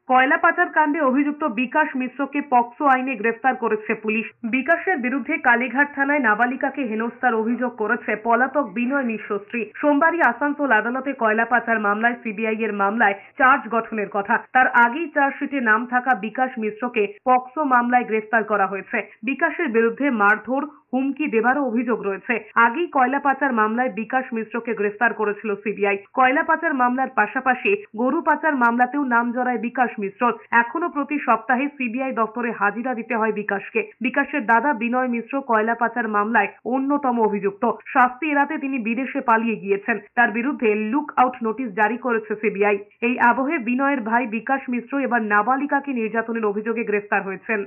কয়লা পাচার কাণ্ডে অভিযুক্ত বিকাশ মিশ্রকে পক্সো আইনে গ্রেফতার করেছে পুলিশ। বিকাশের বিরুদ্ধে কালীঘাট থানায় নাবালিকাকে হেনস্থার অভিযোগ করেছে পলাতক বিনয় মিশ্র স্ত্রী। সোমবারই আসানসোল আদালতে কয়লা পাচার মামলায় সিবিআই এর মামলায় চার্জ গঠনের কথা। তার আগেই চার্জশিটে নাম থাকা বিকাশ মিশ্রকে পক্সো মামলায় গ্রেফতার করা হয়েছে। বিকাশের বিরুদ্ধে মারধর, হুমকি দেবারও অভিযোগ রয়েছে। আগেই কয়লা পাচার মামলায় বিকাশ মিশ্রকে গ্রেফতার করেছিল সিবিআই। কয়লা পাচার মামলার পাশাপাশি গরু পাচার মামলাতেও নাম জড়ায় বিকাশ মিশ্র। এখনো প্রতি সপ্তাহে সিবিআই দপ্তরে হাজিরা দিতে হয় বিকাশকে। বিকাশের দাদা বিনয় মিশ্র কয়লা পাচার মামলায় অন্যতম অভিযুক্ত। শাস্তি এড়াতে তিনি বিদেশে পালিয়ে গিয়েছেন। তার বিরুদ্ধে লুক আউট নোটিশ জারি করেছে সিবিআই। এই আবহে বিনয়ের ভাই বিকাশ মিশ্র এবার নাবালিকাকে নির্যাতনের অভিযোগে গ্রেফতার হয়েছেন।